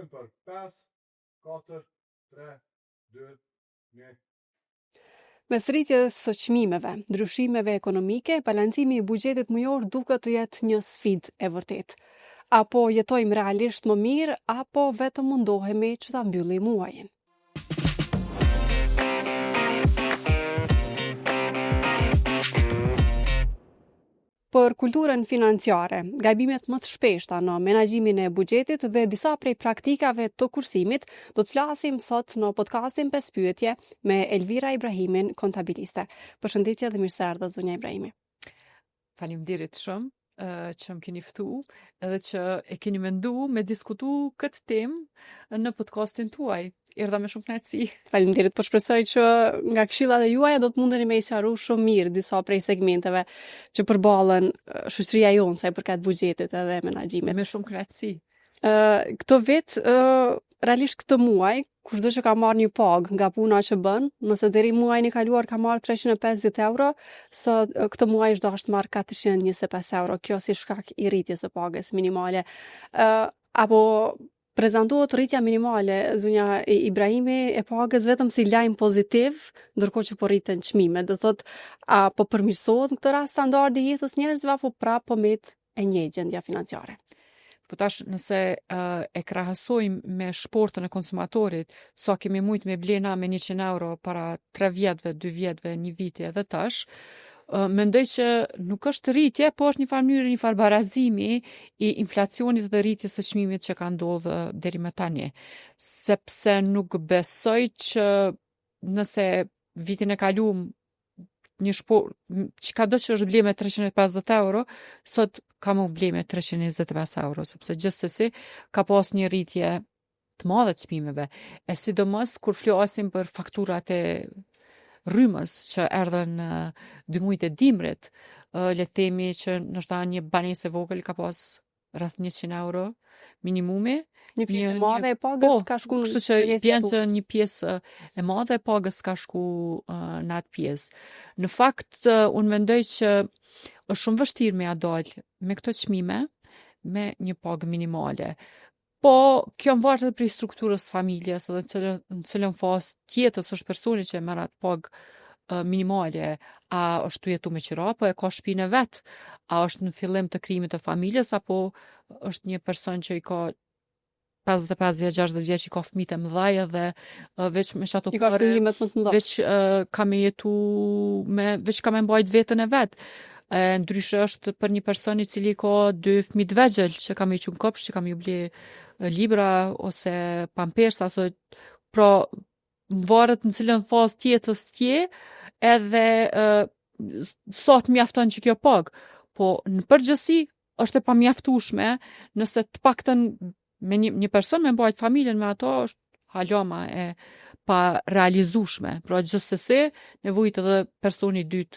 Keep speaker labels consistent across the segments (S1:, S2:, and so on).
S1: vazhdojmë për 5, 4, 3, 2, 1.
S2: Mes rritjes së çmimeve, ndryshimeve ekonomike, balancimi i buxhetit mujor duket të jetë një sfidë e vërtetë. Apo jetojmë realisht më mirë, apo vetëm mundohemi që ta mbyllim muajin. Për kulturën financiare, gabimet më të shpeshta në menaxhimin e buxhetit dhe disa prej praktikave të kursimit, do të flasim sot në podcastin 5 pyetje me Elvira Ibrahimin, kontabiliste. Përshëndetje dhe mirë se erdhët, zonja Ibrahimi.
S3: Faleminderit shumë që më keni ftu edhe që e keni mendu me diskutu këtë temë në podcastin tuaj. Erdha me shumë kënaqësi.
S2: Faleminderit, po shpresoj që nga këshillat e juaja do të mundeni me i sqaruar shumë mirë disa prej segmenteve që përballen shoqëria jonë sa i përket buxhetit edhe menaxhimit.
S3: Me shumë kënaqësi.
S2: Këtë vit, realisht këtë muaj, kushdo që ka marrë një pagë nga puna që bën, nëse deri muajin e kaluar ka marrë 350 euro, sot këtë muaj është dashur të marrë 425 euro. Kjo si shkak i rritjes së pagës minimale. Apo prezantohet rritja minimale, zonja Ibrahimi, e pagës vetëm si lajm pozitiv, ndërkohë që po rriten çmimet. Do thotë, po përmirësohet në këtë rast standardi i jetës njerëzve apo prapë po met e një gjendja financiare?
S3: Po tash nëse e krahasojmë me shportën e konsumatorit, sa kemi mujt me blena me 100 euro para 3 vjetëve, 2 vjetëve, 1 viti edhe tash, mendoj që nuk është rritje, po është një farë mënyrë, një farë barazimi i inflacionit dhe rritjes së çmimit që ka ndodhur deri më tani. Sepse nuk besoj që nëse vitin e kaluar një shport, çkado që është ble me 350 euro, sot ka më ble me 325 euro, sepse gjithsesi ka pas një rritje të madhe të çmimeve. E sidomos kur flasim për fakturat e rrymës që erdhen 2 muajt e dimrit, le të themi që ndoshta një banesë e vogël ka pas rreth 100 euro minimumi.
S2: Një pjesë e madhe e pagës ka shku në
S3: kështu që vjen që një pjesë e madhe e pagës ka shku në atë pjesë. Në fakt, unë mendoj që është shumë vështirë me ja dalë me këto çmime me një pagë minimale. Po, kjo varet edhe prej strukturës së familjes, edhe në cilën fazë tjetës është personi që merr atë pagë minimale, a është tu jetu me qira, apo e ka shtëpinë e vet, a është në fillim të krijimit të familjes, apo është një person që i ka 55 vjeç, 60 vjeç, i ka fëmijë të mëdhaj dhe veç me çato
S2: i ka shpenzimet më të mëdha.
S3: Veç ka me jetu veç ka me mbajt veten e vet. Ndryshe është për një person i cili ka 2 fëmijë të vegjël që ka me i qenë kopsh, që ka me ju ble libra ose pampersa, pra varet në cilën fazë tjetës tje, edhe sa të mjafton që kjo pagë. Po në përgjithësi është e pamjaftueshme nëse të paktën me një person me mbajt familjen me ato është halama e pa realizueshme. Pra gjithsesi nevojit edhe personi i dytë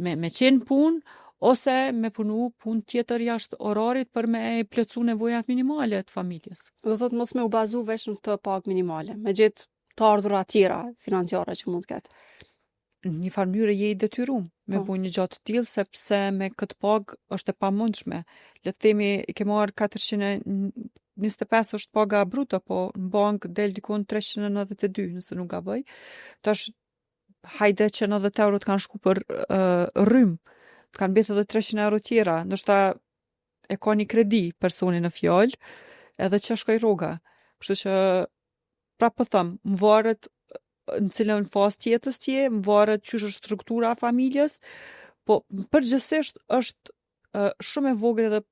S3: me qenë punë, ose me punu punë tjetër jashtë orarit për me plotësu nevojat minimale të familjes.
S2: Do thotë mos me u bazu veç në këtë pagë minimale, me gjetë të ardhura tjera financiare që mund të ketë.
S3: Në një farë mënyrë je i detyruar me bu një gjatë të tillë, sepse me këtë pagë është e pamundshme. Le të themi ke marr 425 është paga bruto, po në bankë del dikon 392 nëse nuk gaboj. Tash hajde që 90 euro të kanë shku për rrymë, të kanë betë edhe 300 euro tjera, ndoshta e ka një kredi personi në fjalë, edhe që shkoj rroga. Kështu që prapë po them, më varet në cilën fazë tjetës tje, më varet çysh është struktura e familjes, po përgjithsisht është shumë e vogël edhe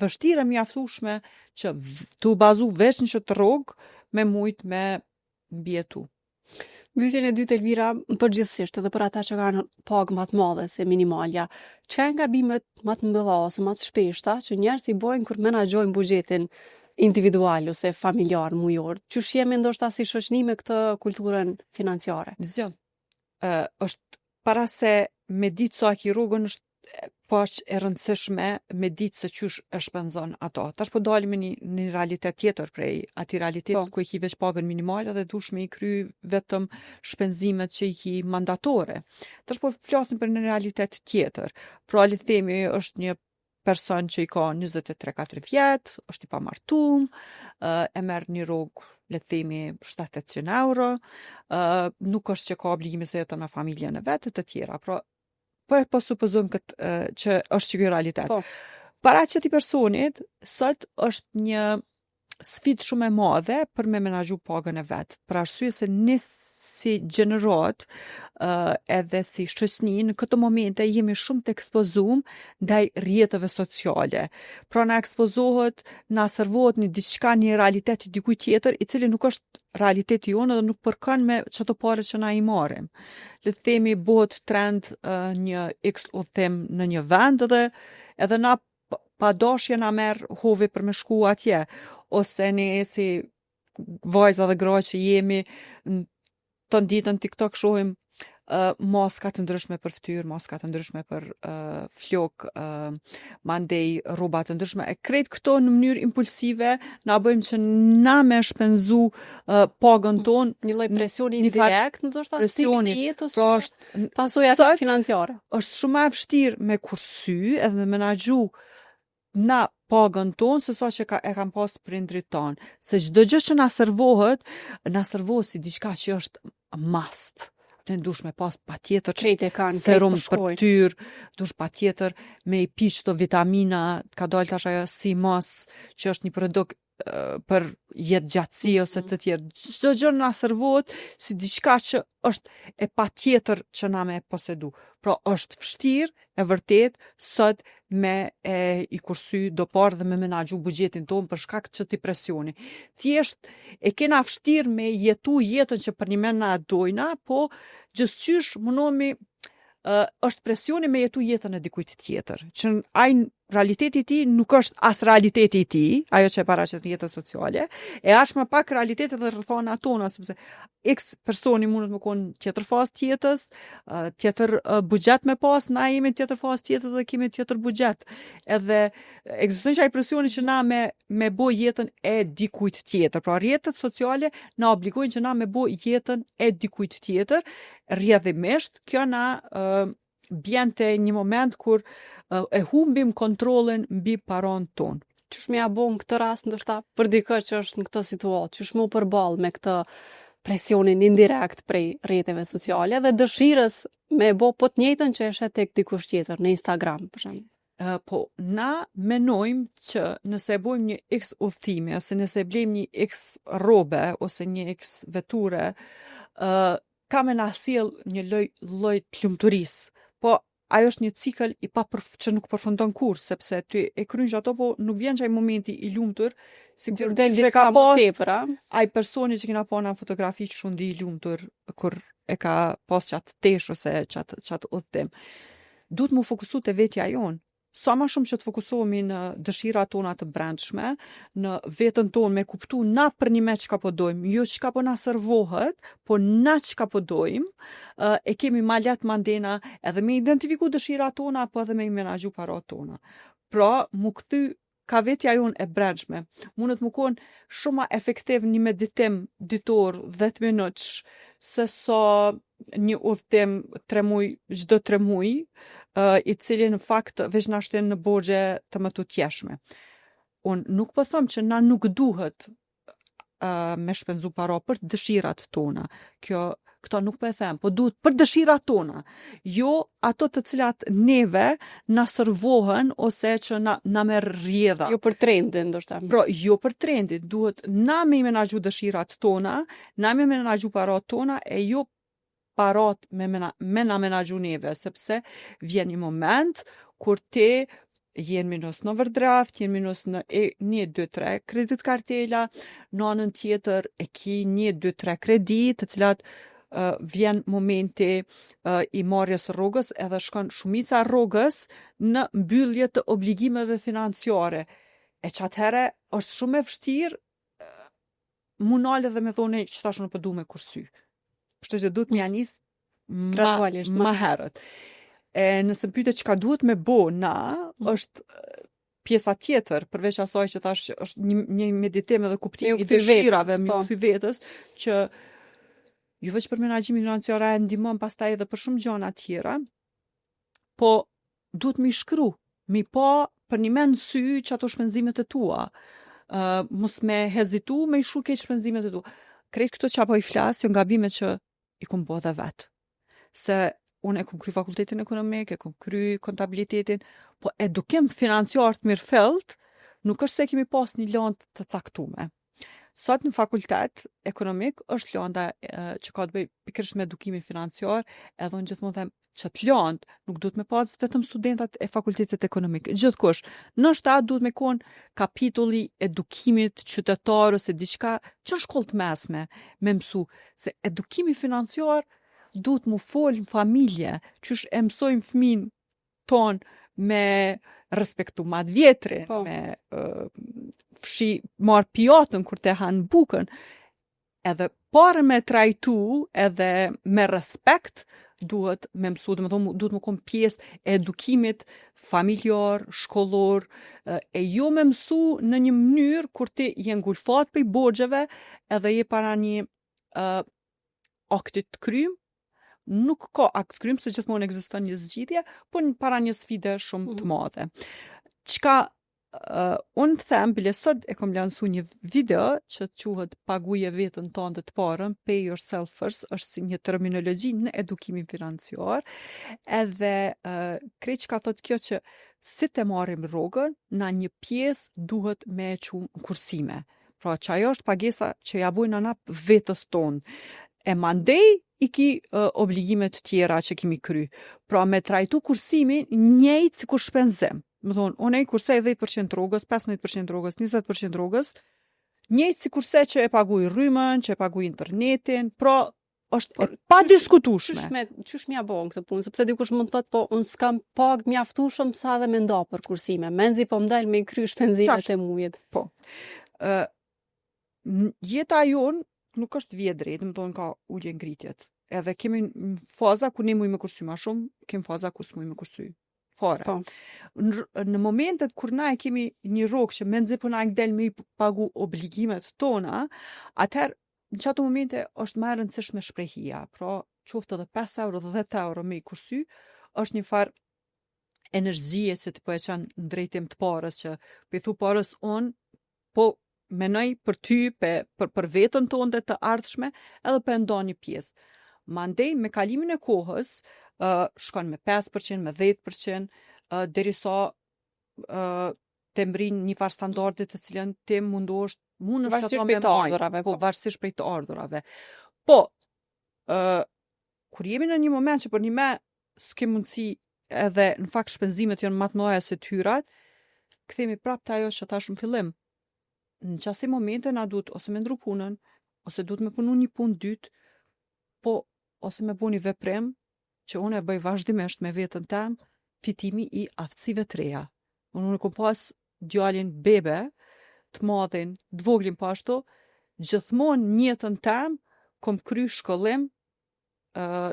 S3: vështirë e mjaftueshme që tu bazu veç në çtë rrogë me mujt me mbietu.
S2: Pyetjen e dytë, Elvira, përgjithsisht edhe për ata që kanë pagë më të madhe se minimalja, çka janë gabimet më të mëdha ose më të shpeshta që njerëzit i bojnë kur menaxhojnë buxhetin individual ose familjar mujor? Qysh jemi ndoshta si shoqëni me këtë kulturën financiare?
S3: Zgjon. Është para se me ditë sa ki rrugën është paq e rëndësishme me ditë se qysh e shpenzon ato. Tash po dalim në një realitet tjetër prej atij realiteti ku i ki veç pagën minimale dhe dush me i kry vetëm shpenzimet që i ki mandatore. Tash po flasim për një realitet tjetër. Pra le të themi është një person që i ka 23-4 vjet, është i pamartum, e merr një rrogë, le të themi 700-800 euro, nuk është që ka obligime se jeton me familjen e vet e të tjera. Po supozojmë që është që ky realitet.
S2: Po.
S3: Para qëti personit, sot është një sfidë shumë e madhe për me menaxhu pagën e vet. Për arsye se ne si gjenerat edhe si shoqëni në këtë momente jemi shumë të ekspozuar ndaj rrjeteve sociale. Pra na ekspozohet, na servohet një diçka, një realitet i dikujt tjetër, i cili nuk është realiteti jonë dhe nuk përkon me çato parë që na i marrim. Le të themi bëhet trend një X udhtim në një vend dhe edhe na pa dashje na merr hovi për me shku atje, ose ne si vajza dhe gra që jemi të ditën TikTok shohim maska të ndryshme për fytyrë, maska të ndryshme për flok, mandej rroba të ndryshme. E krejt këto në mënyrë impulsive na bëjmë që na me shpenzu pagën tonë.
S2: Një lloj presioni indirekt, ndoshta stili i jetës,
S3: pra është
S2: pasojat financiare.
S3: Është shumë e vështirë me kursy edhe me menaxhu na pagën tonë se sa që e kam pas prindrit tanë. Se çdo gjë që na servohet si diçka që është must. Të ndush me pas patjetër serum për fytyrë, dush patjetër me i piq të vitamina, ka dalë tash ajo CMOS, që është një produkt për jetëgjatësi ose të tjerë. Çdo gjë na servohet si diçka që është e patjetër që na me posedu. Pra është vështirë, e vërtet, sot me i kursy do parë dhe me menaxhu buxhetin tonë për shkak të këtij presioni. Thjesht e kena vështirë me jetu jetën që për një mend na dojna, po gjithçysh mundohemi është presioni me jetu jetën e dikujt tjetër. Që ai realiteti i tij nuk është as realiteti i tij, ajo që e paraqet në jetën sociale, e as më pak realiteti dhe rrethana tona, sepse X personi mundet më kon tjetër fazë të jetës, tjetër buxhet me pas, na jemi tjetër fazë të jetës dhe kemi tjetër buxhet. Edhe ekziston që ai presioni që na me bë jetën e dikujt tjetër. Pra rrjetet sociale na obligojnë që na me bë jetën e dikujt tjetër, rrjedhimisht kjo na bjente një moment kur e humbim kontrollin mbi paron tonë.
S2: Qysh më ja bën këtë rast ndoshta për dikë që është në këtë situatë, qysh më përball me këtë presionin indirekt prej rrjeteve sociale dhe dëshirës me bë po të njëjtën që është tek dikush tjetër në Instagram për shembull.
S3: Po na menojmë që nëse e bëjmë një X udhëtimi ose nëse e blejmë një X rrobe ose një X veture, ka me na sjell një lloj lumturisë. Po ajo është një cikël që nuk përfundon kurrë, sepse ty e kryen ato, po nuk vjen çaj momenti i lumtur, sikur që ka pas ai personi që kena pa në fotografi që shumë di i lumtur kur e ka pas qatë tesh ose qatë udhëtim. Duhet mu fokusu te vetja jonë. Sa ma shumë që të fokusohemi në dëshirat tona të brendshme, në vetën tonë me kuptu na për një me çka po dojmë, jo çka po na servohet, po na çka po dojmë, e kemi ma let mandena edhe me identifiku dëshirat tona, po edhe me i menaxhu parat tona. Pra, mu kthy ka vetja jonë e brendshme. Mundet mu konë shumë ma efektiv një meditim ditor 10 minutësh, se sa një udhëtim 3 muaj, çdo 3 muaj, i cili në fakt veç na shtin në borxhe të më të tjeshme. Unë nuk po them që na nuk duhet me shpenzu para për dëshirat tona. Këto nuk po e them, po duhet për dëshirat tona. Jo ato të cilat neve na servohen ose që na merr rrjedha.
S2: Jo për trendin, ndoshta.
S3: Pra, jo për trendin, duhet na me menaxhu dëshirat tona, na me menaxhu parat tona e jo parat me na menaxhu neve, sepse vjen një moment kur ti jenë minus në overdraft, jenë minus në 1, 2, 3 kredit kartela, në anën tjetër e ki 1, 2, 3 kredit, të cilat vjen momenti i marrjes rrogës edhe shkon shumica rrogës në mbyllje të obligimeve financiare. E çatëherë është shumë e vështirë munale dhe me thone që tash nuk po du me kursy. Kështu që duhet m'ja nis ma herët. Nëse pyet çka duhet me bë na, është pjesa tjetër, përveç asaj që thash është një meditim edhe kuptim i dëshirave, me kthy vetes, që jo vetëm për menaxhimin financiar e ndihmon pastaj edhe për shumë gjëra tjera, po duhet mi shkru, mi pa
S4: për një men sy që ato shpenzimet e tua. Mos me hezitu me i shku keq shpenzimet e tua. Krejt këto që apo i flas, janë gabime që i kom bo dhe vetë. Se unë e kom kry fakultetin ekonomik, e kom kry kontabilitetin, po edukim financiar të mirëfillt, nuk është se kemi pas një landë të caktume. Sot në fakultet ekonomik është landa që ka të bëj pikërisht me edukimin financiar, edhe unë gjithmonë them që të landë nuk duhet me pas vetëm studentat e fakultetit ekonomik. Gjithkush, nështë duhet me konë kapitulli edukimit qytetar ose diçka që në shkollë të mesme me mësu, se edukimi financiar duhet mu folë në familje, që e mësojmë fëmin ton me respektu matë vjetrin,
S2: Po.
S4: me fshi marë pijatën kur te hanë bukën, edhe pare me trajtu edhe me respekt duhet me mësu, duhet më kom pjesë e edukimit familjar, shkollor, e jo me mësu në një mënyrë kur ti je ngulfat për i borgjeve edhe je para një aktit krym, nuk ka akt krym se gjithmonë ekziston një zgjidhje, po para një sfide shumë të madhe. Çka unë them, bile sot e kom lansu një video që quhet paguje vetën tënde të parën, pay yourself first, është si një terminologji në edukimin financiar, edhe krejt që ka thot kjo që si të marim rrogën, na një pjesë duhet me e qunë në kursime. Pra që ajo është pagesa që ja bujnë anap vetës tonë. E mandej i ki obligimet tjera që kemi kry. Pra me trajtu kursimin njëjtë si kur shpenzim. Më thonë, unë e kursej 10% rrogës, 15% rrogës, 20% rrogës, njëjtë si kurse që e paguj rrymën, që e paguj internetin, pra është pa diskutueshme.
S2: Qysh mja bo në këtë punë, sepse dikush mund të thotë, po unë s'kam pag mjaftueshëm sa dhe me nda për kursime. Menzi po mdal me kry shpenzimet e mujit.
S4: Po. Jeta jonë nuk është vjet drejt, më thonë ka ullje ngritjet. Edhe kemi faza ku ne muj me kursy ma shumë, kemi faza ku s'muj me kursy fare.
S2: Po.
S4: Në momentet kur na e kemi një rrogë që menzi po na del me i pagu obligimet tona, atëherë në qato momente është më e rëndësishme shprehia. Pra, qoftë edhe 5 euro dhe 10 euro me i kursy, është një farë energjie që të po e qanë në drejtim të parës, që për i thu parës unë, po menoj për ty, për vetën tonë të ardhshme, edhe për nda një pjesë. Mandej, me kalimin e kohës, shkon me 5%, me 10%, derisa të mbrin një farë standardit të cilën të mundosh, mund është ato me majtë, po varsisht prej të ardhurave. Po, kur jemi në një moment që për një me s'ke mundësi edhe në fakt shpenzimet janë më të mëdha se hyrat, kthehemi prapë te ajo që thash në fillim. Në qasti momente na duhet ose me ndru punën, ose duhet me punu një punë dytë, po ose me bu një veprim që unë e bëj vazhdimisht me vetën tem, fitimi i aftësive të reja. Unë kom pas djalin bebe, të madhin, të voglin pashtu, gjithmonë njëtën tem, kom kry shkollim,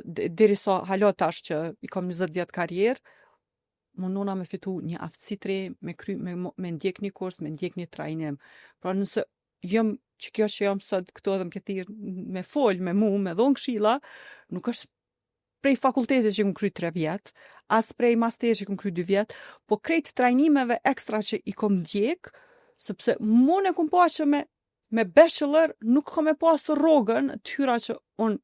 S4: derisa hala tash që i kom 20 vjet karrierë, mundona me fitu një aftësi të re, me ndjek një kurs, me ndjek një trajnim. Pra nëse jam që kjo që jam sot këto edhe më këthirë me fol, me mu, me dhonë këshilla, nuk është prej fakultetit që kom kry 3 vjet, as prej master që kom kry 2 vjet, po krejt trajnimeve ekstra që i kom ndjek, sepse mune kom pa që me bachelor nuk kom e pas rrogën të hyra që unë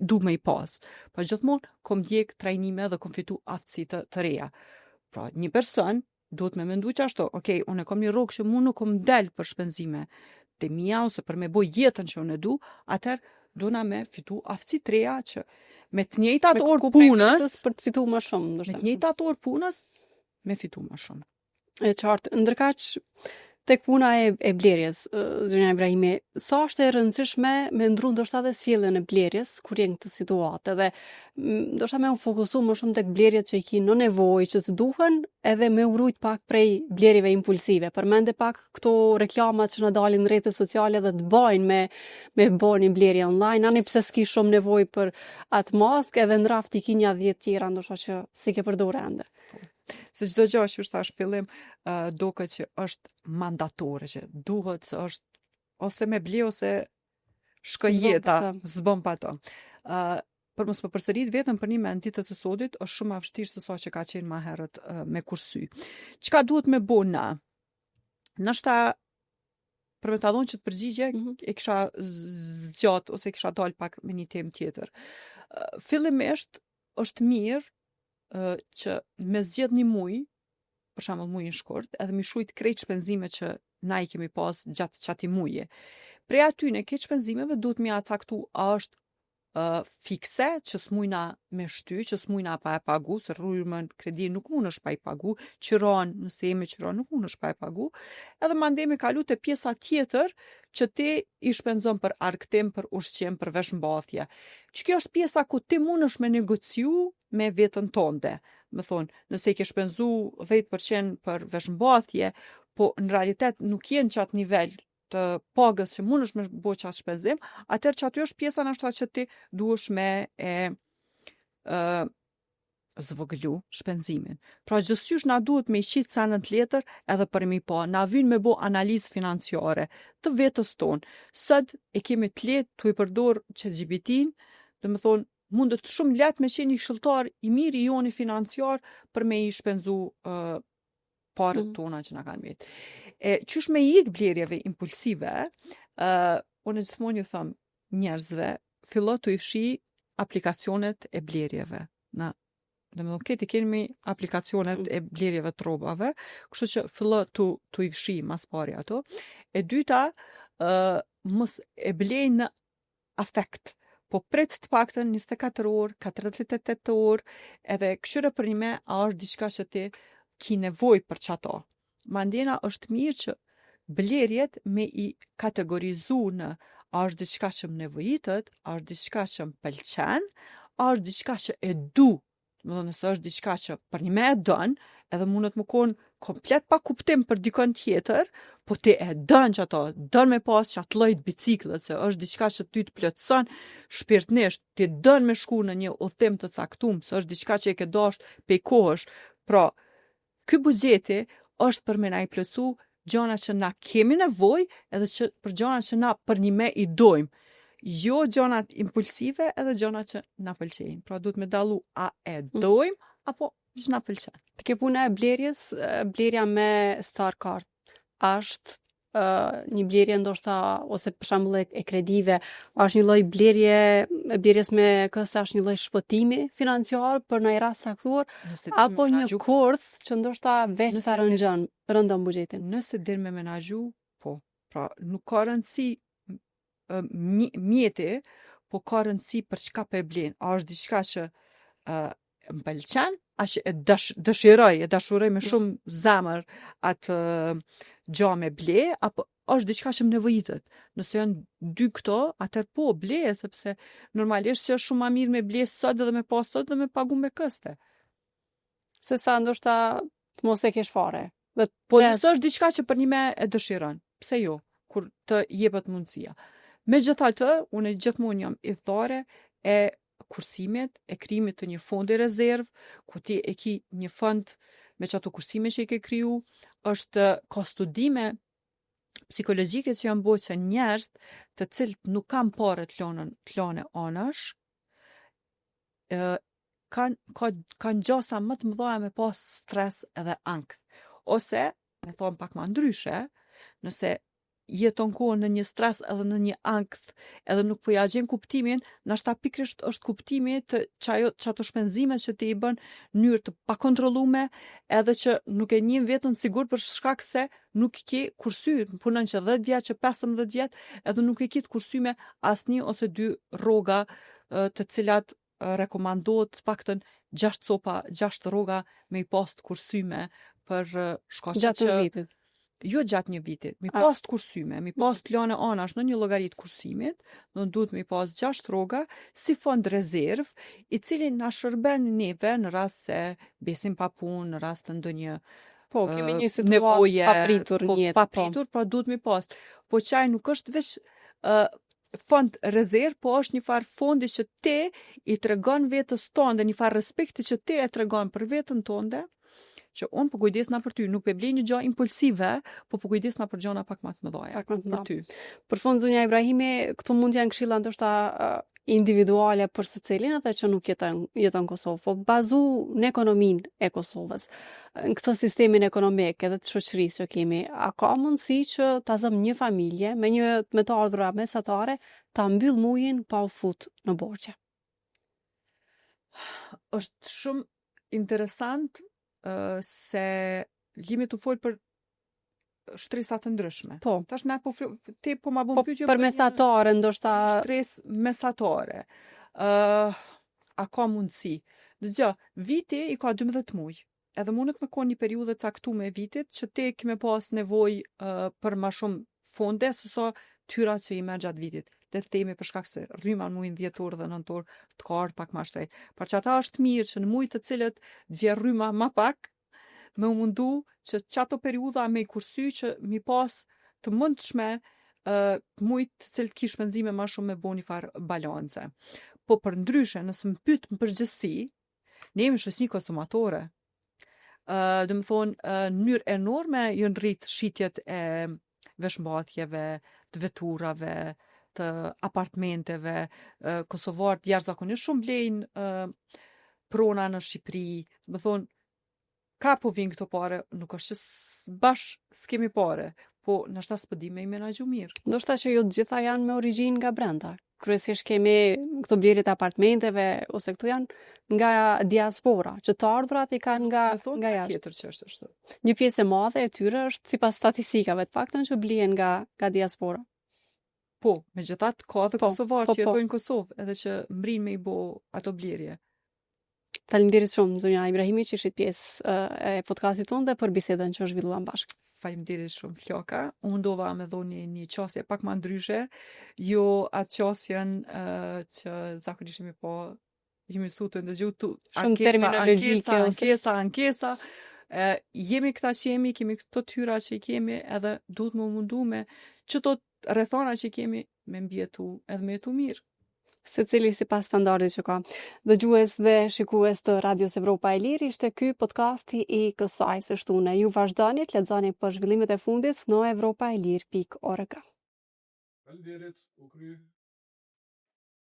S4: du me i pas. Pa gjithmonë kom ndjek trajnime dhe kom fitu aftësi të reja. Pra një person duhet me mendu që ashtu, okay, unë e kom një rrogë që mu nuk kom del për shpenzime të mija ose për me boj jetën që unë e du, atër do na me fitu aftësi të reja që me të njëjtat orë punës,
S2: për të fitu më shumë.
S4: me të njëjtat orë punës, me fitu më shumë.
S2: E qartë, ndërkaq tek puna e blerjes, zonja Ibrahimi, sa është e rëndësishme me ndru ndoshta dhe sjelljen e blerjes kur je në këtë situatë, dhe ndoshta me u fokusu më shumë tek blerjet që i ki në nevojë që të duhen, edhe me u rujt pak prej blerjeve impulsive. Përmende pak këto reklamat që na dalin në rrjetet sociale dhe të bajnë me bën një blerje online, ani pse s'ki shumë nevojë për atë mask, edhe në raft i ki një 10 tjera ndoshta që si ke përdorur ende.
S4: Se çdo gjë që është tash fillim, duket që është mandatore, që duhet se është ose me ble ose shkoj jeta, s'bën pa to. për mos më përsërit vetëm për një mend ditët e sodit është shumë më vështirë se sa që ka qenë më herët me kursy. Çka duhet me bo na? Nashta për me ta dhënë që të përgjigje e kisha zgjat ose kisha dal pak me një temë tjetër. Fillimisht është mirë që me zgjedh një muj, për shembull mujin shkurt, edhe mi shujt krejt shpenzimet që na i kemi pas gjatë çati muaje. Prej atyne këtë shpenzimeve duhet mi acaktu a është fikse që s'mujna me shty, që s'mujna pa e pagu, se rrujmën kredi nuk mund është pa i pagu, qiron, nëse jemi qiron nuk mund është pa e pagu, edhe mandemi kalu të pjesa tjetër që ti i shpenzon për argëtim, për ushqim, për veshmbathje. Që kjo është pjesa ku ti mund është me negociu me vetën tonde. Me thonë, nëse i ke shpenzu 10% për veshmbathje, po në realitet nuk jenë qatë nivel të pagës që mund është me bo qatë shpenzim, atër që aty është pjesa në ashtat që ti duesh me zvogëlu shpenzimin. Pra gjithësysh na duhet me i qitë sanët letër edhe për mi pa. Na vynë me bo analizë financiare të vetës tonë. Sët e kemi të letë të i përdor ChatGPT-n, dhe me thonë, mundet shumë letë me qenë i këshilltar i mirë i joni financiar për me i shpenzu parët tona që na kanë vetë. Qysh me ik blerjeve impulsive, unë gjithmonë ju thëm njerëzve, fillo të i fshi aplikacionet e blerjeve. Dhe me thonë, këti kemi aplikacionet e blerjeve të robave, kështu që fillo të i fshi mas pari ato. E dyta, mos e blej në afekt. Po prit të paktën 24 orë, 48 orë, edhe këshyre për një me, a është diçka që ti ki nevoj për qato. Mandena është mirë që blerjet me i kategorizu në a është diçka që më nevojitet, a është diçka që më pëlqen, a është diçka që e du. Nëse është diçka që për një me e dën, edhe mundet më konë komplet pa kuptim për dikon tjetër, po ti e dën që ato, dën me pas që atë lloj biciklës, se është diçka që ty të plotëson shpirtnisht, ti dën me shku në një udhim të caktuar, se është diçka që e ke dash pe kohësh. Pra, ky buxheti është për me na i plotësu gjana që na kemi nevojë edhe që për gjana që na për një me i dojmë. Jo gjanat impulsive edhe gjanat që na pëlqejnë. Pra duhet me dallu a e dojmë apo që na pëlqen.
S2: Të ke puna e blerjes, blerja me Star Card është një blerje ndoshta ose për shembull e kredive, është një lloj blerjes me kësta është një lloj shpëtimi financiar për një rast caktuar apo një kurth që ndoshta veç sa rëndon buxhetin.
S4: Nëse del me menaxhu, po. Pra nuk ka rëndësi mjeti, po ka rëndësi për çka po e blen. A është diçka që më pëlqen, a që e dashuroj me shumë zemër atë gja me ble, apo është diçka që më nevojitet. Nëse janë dy këto, atër po ble, sepse normalisht që është shumë ma mirë me ble sot dhe me pas sot dhe me pagu me këste.
S2: Se sa ndoshta të mos e kesh fare.
S4: Po nëse është diçka që për një me e dëshiron, pse jo, kur të jepet mundësia. Megjithatë, unë gjithmonë jam idhare e kursimit, e krijimit të një fondi rezervë, ku ti e ki një fond me çato kursime që i ke kriju, ka studime psikologjike që janë bërë se njerëz të cilët nuk kanë parë të lane anash, kanë gjasa më të mëdha me pas stres edhe ankth. Ose, me thonë pak më ndryshe, nëse jeton kohën në një stres edhe në një ankth, edhe nuk po ja gjen kuptimin, nashta pikrisht është kuptimi të çato shpenzime që ti i bën në mënyrë të pakontrollume, edhe që nuk e njeh veten sigur për shkak se nuk ke kursy, punon që 10 vjet, që 15 vjet, edhe nuk e ke të kursyme asnjë ose 2 rroga të cilat rekomandohet paktën 6 copa, 6 rroga me i pas të kursyme për shkaqe
S2: gjatë vitit.
S4: Jo gjatë një vitit, mi pas të kursyme, mi pas të lane anash në një llogarit kursimit, do duhet mi pas 6 rroga si fond rezerv, i cili na shërben neve në rast se besim pa punë, në rast të ndonjë
S2: po kemi një situatë papritur në jetë.
S4: Papritur, pra duhet mi pas. Po çaj nuk është veç fond rezerv, po është një farë fondi që ti i tregon vetës tonde, një farë respekti që ti e tregon për vetën tonde, që unë po kujdesna për ty, nuk pe blej një gjë impulsive, po kujdesna për gjëra pak më të mëdha.
S2: Për fund zonja Ibrahimi, këto mund janë këshilla ndoshta individuale për secilin edhe që nuk jeton Kosovë, po bazu në ekonominë e Kosovës, në këtë sistemin ekonomik edhe të shoqërisë që kemi, a ka mundësi që ta zëm një familje me të ardhura mesatare ta mbyll muajin pa u fut në borxhe?
S4: Është shumë interesant se jemi të folë për shtresa të ndryshme.
S2: Po.
S4: Tash na po ma bën pyetje
S2: për mesatare ndoshta
S4: stres mesatare. A ka mundësi? Dëgjoj, viti i ka 12 muaj. Edhe mundet me konë një periudhë caktuar e vitit që te kemi pas nevojë për më shumë fonde se sa tyrat që i merr gjatë vitit. Le të themi për shkak se rryma në muajin dhjetor dhe nëntor të ka ardhur pak më shtrejt. Por që ata është mirë që në muaj të cilët vjen rryma më pak, me u mundu që qato periudha me i kursy që mi pas të mundshme mujt të cilët kish shpenzime ma shumë me bo një farë balance. Po për ndryshe, nësë më pyet në përgjithësi, ne jemi shoqëni konsumatore. Dhe më thonë, në mënyrë enorme jënë rritë shitjet e veshmbathjeve, të veturave, të apartmenteve, kosovarët jashtëzakonisht shumë blejnë prona në Shqipëri, dhe më thonë, ka po vinë këto pare, nuk është që s'kemi pare, po nështë s'po di me i menaxhu mirë.
S2: Ndoshta që jo të gjitha janë me origjinë nga brenda. Kryesisht kemi këto blerjet e apartmenteve ose këtu janë nga diaspora, që të ardhurat i kanë nga jashtë.
S4: Tjetër që është ashtu.
S2: Një pjesë e madhe e tyre është sipas statistikave të paktën që blien nga diaspora.
S4: Po, megjithatë ka dhe kosovarë që
S2: po.
S4: jetojnë në Kosovë, edhe që mbrin me i bo ato blerje.
S2: Faleminderit shumë zonja Ibrahimi që ishit pjesë e podcastit tonë dhe për bisedën që zhvilluam bashkë.
S4: Faleminderit shumë Fljoka. Unë dova me dhoni një qasje pak më ndryshe, jo atë qasjen që zakonisht jemi mësuar të ndëgju
S2: shumë terminologjike
S4: ankesa. Jemi këta që jemi, kemi këto tyra që i kemi, edhe duhet më mundu me që to rrethana që kemi me mbjetu edhe me jetu mirë.
S2: Secili sipas standardit që ka. Dëgjues dhe shikues të Radios Evropa e Lirë, ishte ky podcasti i kësaj së shtune. Ju vazhdoni të lexoni për zhvillimet e fundit në evropaelirë.org.
S1: Faleminderit, u kry.